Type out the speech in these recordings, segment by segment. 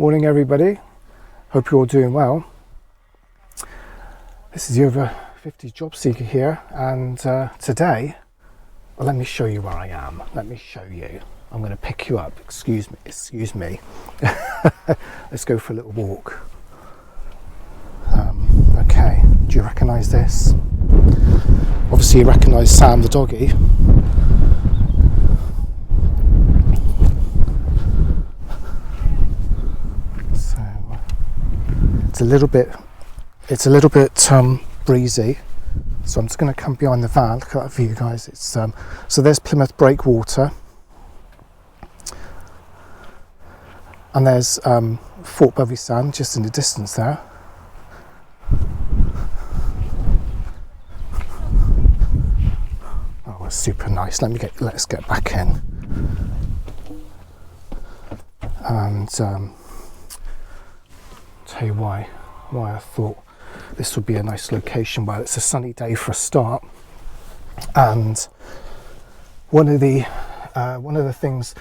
Morning everybody, hope you're all doing well. This is the Over 50 Job Seeker here, and today, well, let me show you where I am. Let me show you. I'm going to pick you up. Excuse me. Let's go for a little walk. Okay, do you recognise this? Obviously you recognise Sam the doggy. So it's a little bit breezy. So I'm just going to come behind the van. Look at that view, guys. It's so there's Plymouth Breakwater, and there's Fort Bovisand just in the distance there. Oh, it's super nice. Let's get back in. And tell you why I thought this would be a nice location. Well, it's a sunny day for a start, and one of the things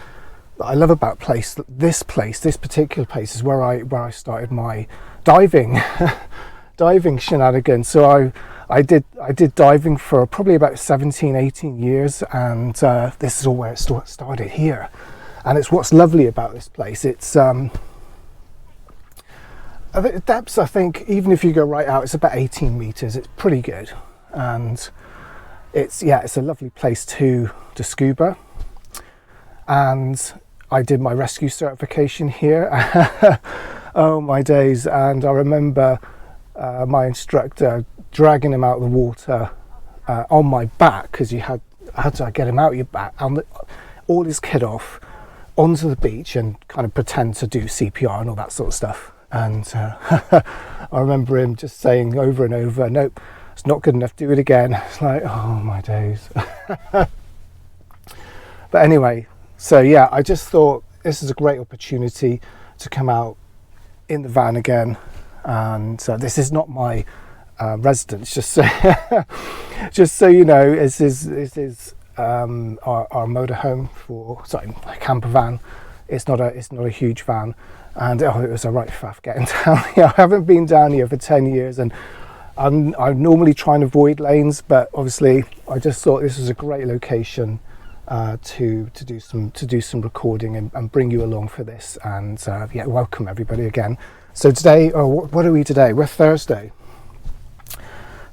that I love about this particular place is where I started my diving shenanigans. So I did diving for probably about 17-18 years, and this is all where it started here. And it's what's lovely about this place. It's depths, I think, even if you go right out, it's about 18 meters. It's pretty good, and it's a lovely place to scuba. And I did my rescue certification here. Oh my days! And I remember my instructor dragging him out of the water on my back, because you had to get him out your back, and all his kit off, onto the beach, and kind of pretend to do CPR and all that sort of stuff. And I remember him just saying over and over, "Nope, it's not good enough, do it again." It's like, oh my days. But anyway, so yeah, I just thought this is a great opportunity to come out in the van again. And this is not my residence, just so you know. This is our motorhome a camper van. It's not a huge van. And it was a right faff getting down here. I haven't been down here for 10 years, and I normally try and avoid lanes, but obviously I just thought this was a great location to do some recording and bring you along for this. And welcome everybody again. So today, what are we today? We're Thursday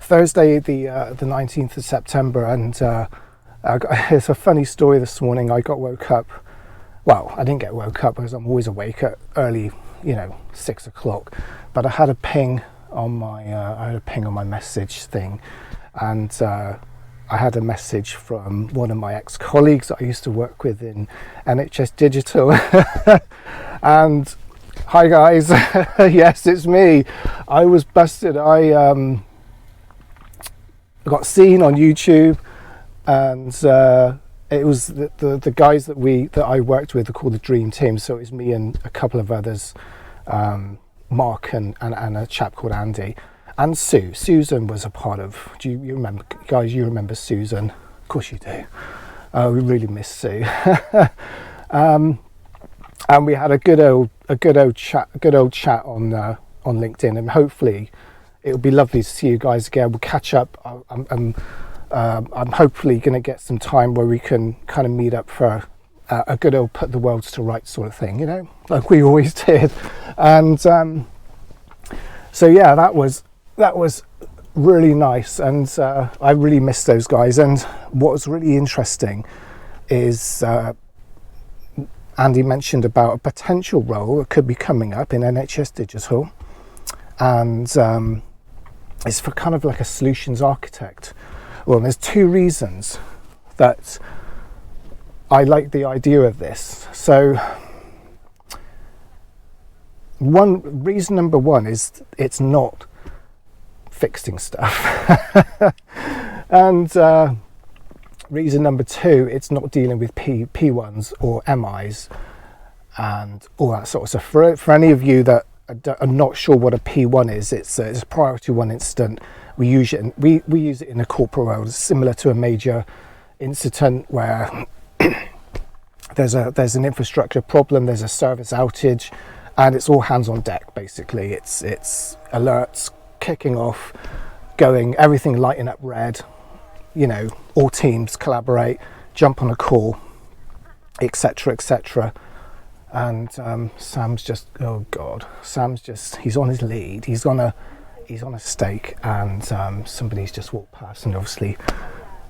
the 19th of September, and it's a funny story this morning. I got woke up. Well, I didn't get woke up because I'm always awake at early, 6 o'clock. But I had a ping on my message thing, and I had a message from one of my ex-colleagues that I used to work with in NHS Digital. And hi guys, yes, it's me. I was busted. I got seen on YouTube, and it was the guys that I worked with are called the Dream Team. So it was me and a couple of others, Mark and a chap called Andy, and Susan was a part of. Do you remember, guys? You remember Susan? Of course you do. We really miss Sue. And we had a good old chat on LinkedIn, and hopefully it'll be lovely to see you guys again. We'll catch up. I'm hopefully going to get some time where we can kind of meet up for a good old put the worlds to rights sort of thing, like we always did. And so yeah, that was really nice, and I really missed those guys. And what was really interesting is Andy mentioned about a potential role that could be coming up in NHS Digital, and it's for kind of like a solutions architect. Well, there's two reasons that I like the idea of this. So reason number one is it's not fixing stuff. And reason number two, it's not dealing with P1s or MIs and all that sort of stuff. For any of you that are not sure what a P1 is, it's a priority one incident. We use it in the corporate world, similar to a major incident where there's an infrastructure problem, there's a service outage, and it's all hands on deck. Basically, it's alerts kicking off, going, everything lighting up red. You know, all teams collaborate, jump on a call, etc., etc. And Sam's just, oh God, he's on his lead. He's on a stake, and somebody's just walked past, and obviously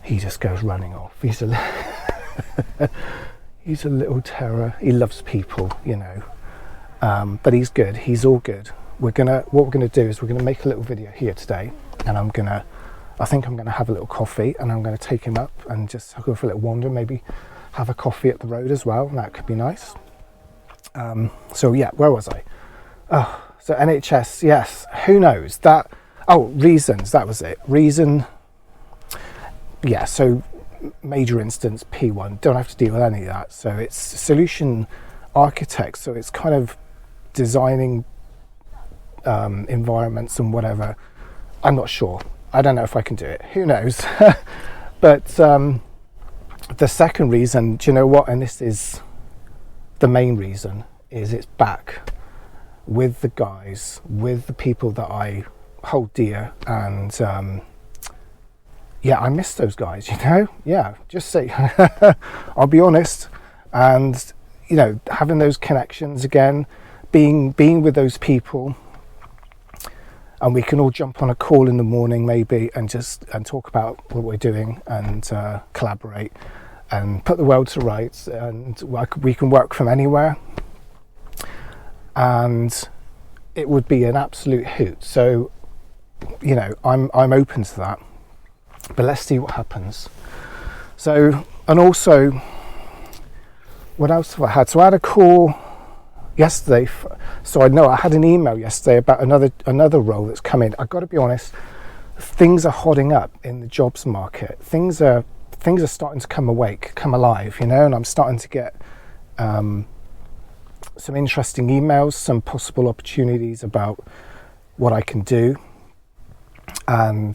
he just goes running off. He's a little terror. He loves people, you know, but he's good. He's all good. What we're gonna do is we're gonna make a little video here today, and I think I'm gonna have a little coffee, and I'm gonna take him up and just go for a little wander, maybe have a coffee at the road as well. That could be nice. So yeah, where was I? Oh, so NHS, yes. Who knows that? Oh, reasons. That was it. Reason. Yeah. So major instance P1. Don't have to deal with any of that. So it's solution architect. So it's kind of designing environments and whatever. I'm not sure. I don't know if I can do it. Who knows? But the second reason, do you know what? And this is the main reason, is it's back with the guys, with the people that I hold dear, and yeah, I miss those guys, you know. Yeah, just say I'll be honest, and you know, having those connections again, being with those people, and we can all jump on a call in the morning maybe and talk about what we're doing, and collaborate and put the world to rights, and we can work from anywhere, and it would be an absolute hoot. So you know, I'm open to that, but let's see what happens. So, and also, what else have I had? So I had a call yesterday, so I know I had an email yesterday about another role that's come in. I've got to be honest, things are hotting up in the jobs market. Things are starting to come alive, you know, and I'm starting to get some interesting emails, some possible opportunities about what I can do, and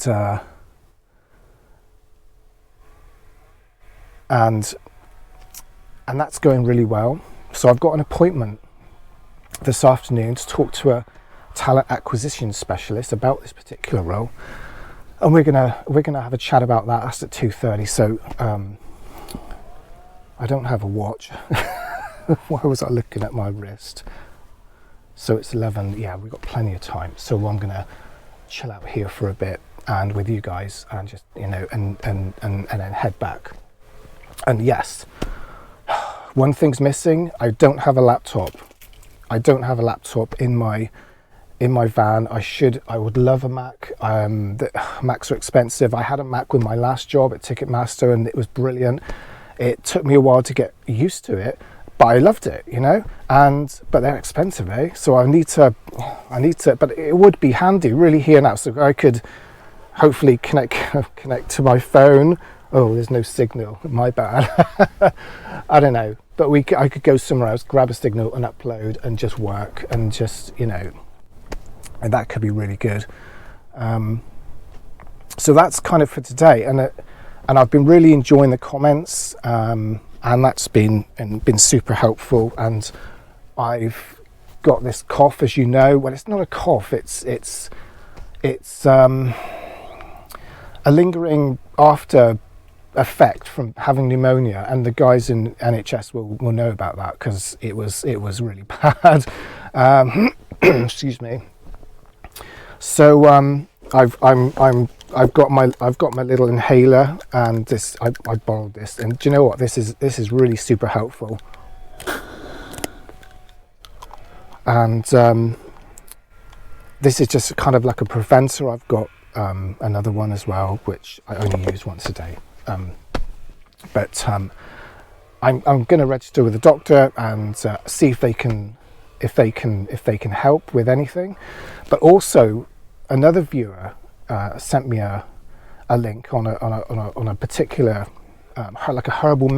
that's going really well. So I've got an appointment this afternoon to talk to a talent acquisition specialist about this particular role, and we're gonna have a chat about that. That's at 2:30. So I don't have a watch. Why was I looking at my wrist? So it's 11. Yeah, we've got plenty of time. So I'm gonna chill out here for a bit and with you guys, and just, you know, and then head back. And yes, one thing's missing. I don't have a laptop. I don't have a laptop in my van. I would love a Mac. Macs are expensive. I had a Mac with my last job at Ticketmaster, and it was brilliant. It took me a while to get used to it, but I loved it, you know. But they're expensive, eh? So I need to. But it would be handy, really, here now, so I could hopefully connect to my phone. Oh, there's no signal. My bad. I don't know, but I could go somewhere else, grab a signal, and upload, and just work, and just, you know, and that could be really good. So that's kind of for today, and I've been really enjoying the comments, and that's been super helpful. And I've got this cough, as you know. Well, it's not a cough. It's a lingering after effect from having pneumonia, and the guys in NHS will know about that, because it was really bad. Excuse me. So I've got my little inhaler, and this I borrowed this, and do you know what, this is really super helpful. And this is just kind of like a preventer. I've got another one as well, which I only use once a day. But I'm going to register with the doctor and see if they can help with anything. But also, another viewer sent me a link on a particular like a herbal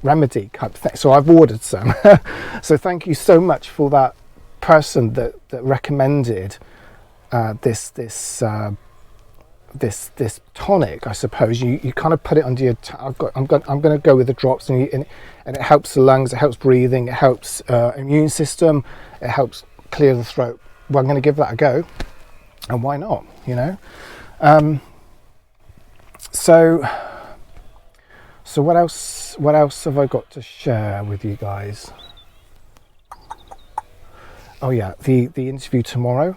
remedy type thing. So I've ordered some. So thank you so much for that person that recommended this this tonic, I suppose. You kind of put it under your. I'm going to go with the drops, and it helps the lungs, it helps breathing, it helps immune system, it helps clear the throat. Well, I'm going to give that a go, and why not? You know. So what else? What else have I got to share with you guys? Oh yeah, the interview tomorrow.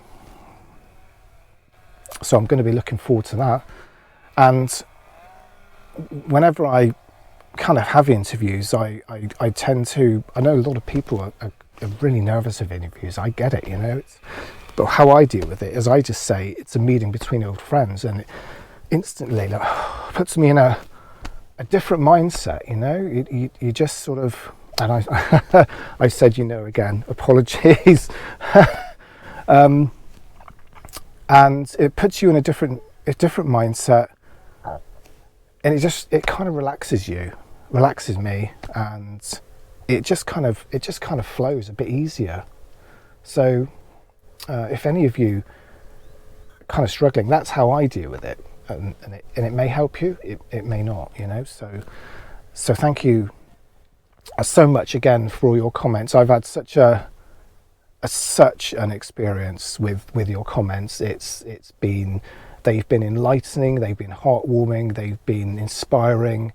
So I'm going to be looking forward to that. And whenever I kind of have interviews, I tend to, I know a lot of people are really nervous of interviews. I get it, you know. But how I deal with it is I just say it's a meeting between old friends, and it instantly puts me in a different mindset, you know. You just sort of, and I said, you know, again, apologies. And it puts you in a different mindset, and it kind of relaxes me, and it just kind of flows a bit easier. So if any of you are kind of struggling, that's how I deal with it, and it may help you, it may not, you know. So thank you so much again for all your comments. I've had such an experience with your comments. They've been enlightening, they've been heartwarming, they've been inspiring,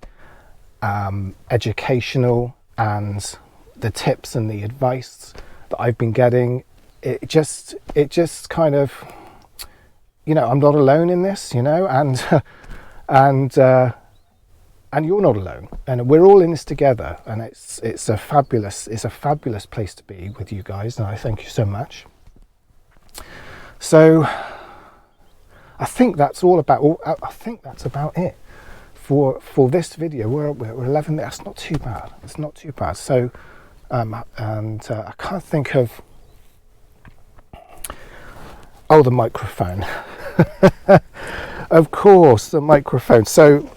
educational, and the tips and the advice that I've been getting, it just kind of, you know, I'm not alone in this, you know, and you're not alone, and we're all in this together, and it's a fabulous place to be with you guys, and I thank you so much. So I think that's about it for this video. We're 11 minutes. That's not too bad. It's not too bad. So I can't think of the microphone. Of course, the microphone. So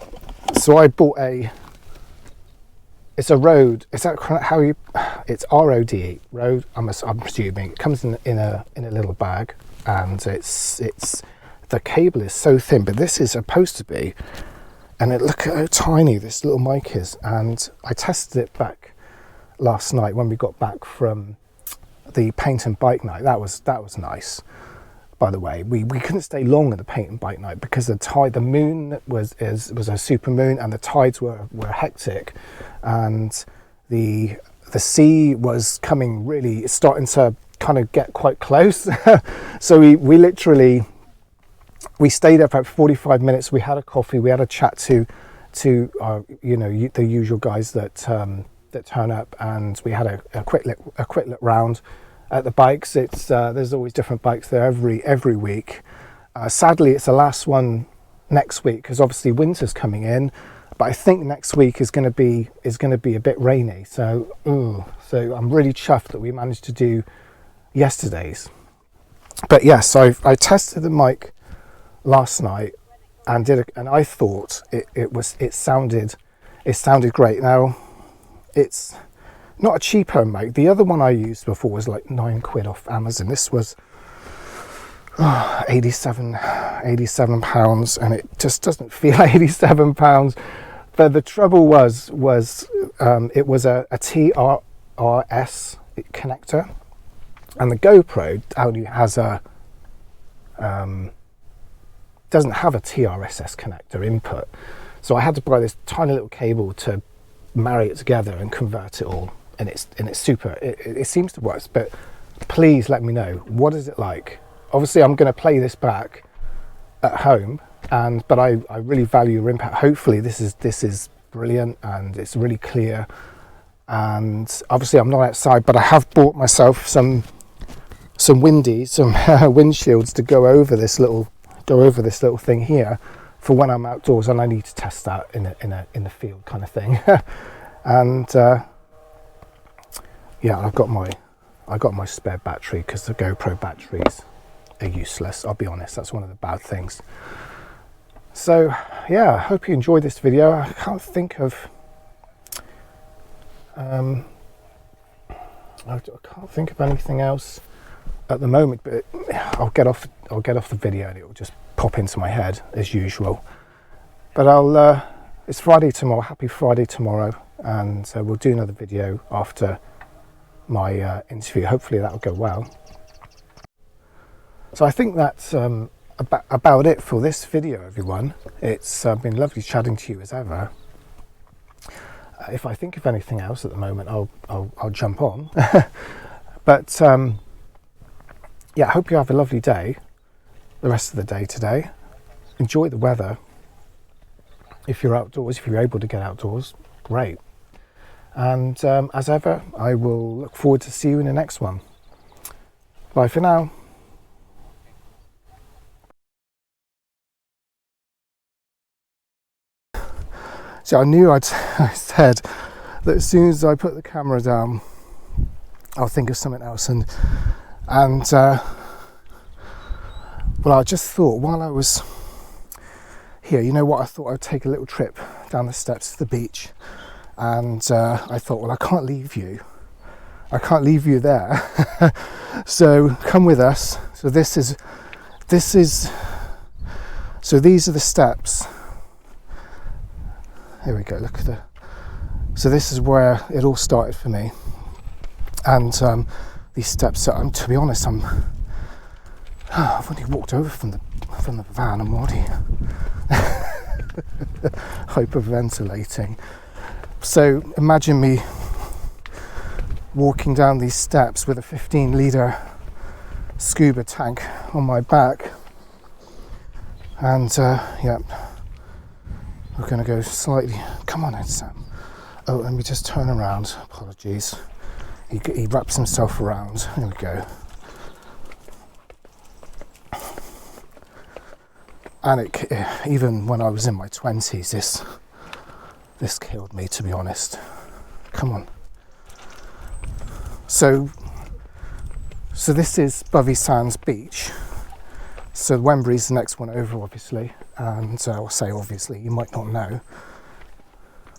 I bought it's a Rode. Is that how you? It's RODE. Rode. I'm presuming it comes in a little bag, and it's the cable is so thin, but this is supposed to be. And look at how tiny this little mic is. And I tested it back last night when we got back from the paint and bike night. That was nice. By the way, we couldn't stay long at the paint and bike night because the moon was a super moon, and the tides were hectic, and the sea was coming really, starting to kind of get quite close. So we stayed there for about 45 minutes. We had a coffee, we had a chat to the usual guys that turn up, and we had a quick look round at the bikes. There's always different bikes there every week. Sadly, it's the last one next week because obviously winter's coming in. But I think next week is going to be a bit rainy. So I'm really chuffed that we managed to do yesterday's. But yes, I tested the mic last night and I thought it sounded great. Now it's not a cheaper mic. The other one I used before was like £9 off Amazon. This was £87, and it just doesn't feel like £87. But the trouble was it was a TRS connector, and the GoPro only has doesn't have a TRSS connector input. So I had to buy this tiny little cable to marry it together and convert it all. And it's super. It seems to work, but please let me know, what is it like? Obviously, I'm going to play this back at home, but I really value your input. Hopefully, this is brilliant and it's really clear. And obviously, I'm not outside, but I have bought myself some windshields to go over this little thing here for when I'm outdoors, and I need to test that in the field kind of thing. And yeah, I got my spare battery because the GoPro batteries are useless. I'll be honest, that's one of the bad things. So yeah, I hope you enjoyed this video. I can't think of anything else at the moment, but I'll get off the video and it will just pop into my head as usual. But I'll it's Friday tomorrow, happy Friday tomorrow, and we'll do another video after my interview. Hopefully that'll go well. So I think that's about it for this video, everyone. It's been lovely chatting to you as ever. If I think of anything else at the moment, I'll jump on. But yeah, I hope you have a lovely day, the rest of the day today. Enjoy the weather. If you're outdoors, if you're able to get outdoors, great. And as ever, I will look forward to see you in the next one. Bye for now. So I knew I said that as soon as I put the camera down, I'll think of something else. And well, I just thought while I was here, you know what, I thought I'd take a little trip down the steps to the beach, and I thought, well, I can't leave you there. So come with us. So these are the steps. Here we go, look at so this is where it all started for me, and these steps are, to be honest, I've only walked over from the van. I'm already hyperventilating. So imagine me walking down these steps with a 15-litre scuba tank on my back, and yeah, we're going to go slightly. Come on, Ed Sam. Oh, let me just turn around. Apologies. He wraps himself around. There we go. And even when I was in my 20s, this killed me, to be honest. Come on. So this is Bovisand's beach. So Wembury's the next one over, obviously. And I'll say obviously, you might not know.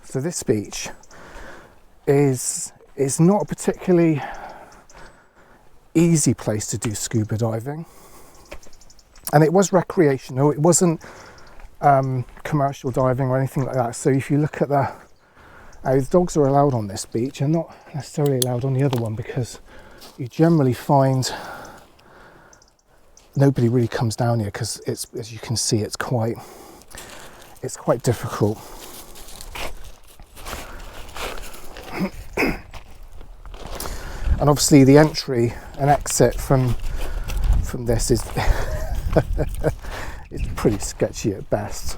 So this beach is not a particularly easy place to do scuba diving. And it was recreational, it wasn't commercial diving or anything like that. So if you look at the dogs are allowed on this beach and not necessarily allowed on the other one, because you generally find nobody really comes down here, because it's, as you can see, it's quite difficult. And obviously the entry and exit from this is it's pretty sketchy at best.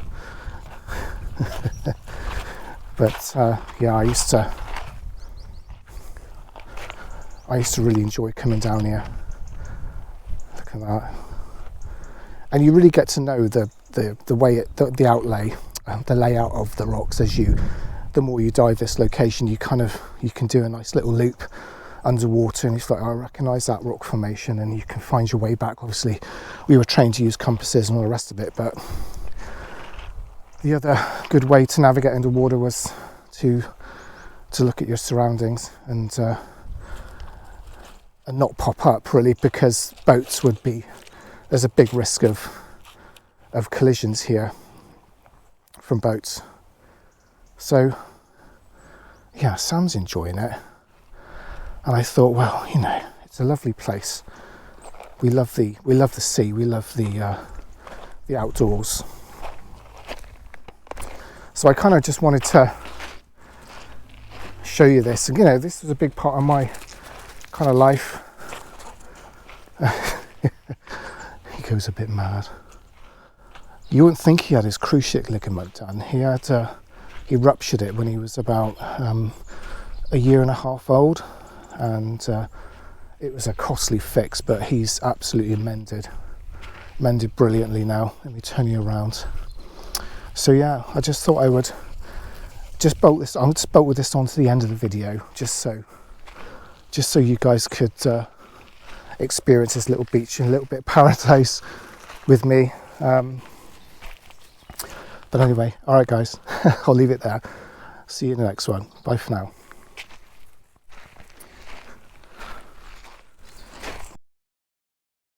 But yeah, I used to really enjoy coming down here. Look at that. And you really get to know the way the outlay, the layout of the rocks as the more you dive this location. You can do a nice little loop underwater, and it's like, I recognise that rock formation, and you can find your way back. Obviously we were trained to use compasses and all the rest of it, but the other good way to navigate underwater was to look at your surroundings and not pop up, really, because boats there's a big risk of collisions here from boats. So yeah, Sam's enjoying it. And I thought, well, you know, it's a lovely place. We love the sea. We love the outdoors. So I kind of just wanted to show you this. And, you know, this is a big part of my kind of life. He goes a bit mad. You wouldn't think he had his cruciate ligament done. He ruptured it when he was about a year and a half old. And it was a costly fix, but he's absolutely mended brilliantly now. Let me turn you around. So yeah, I just thought I would just bolt this. I'll just bolt with this on to the end of the video, just so you guys could experience this little beach and a little bit of paradise with me. But anyway, all right, guys, I'll leave it there. See you in the next one. Bye for now.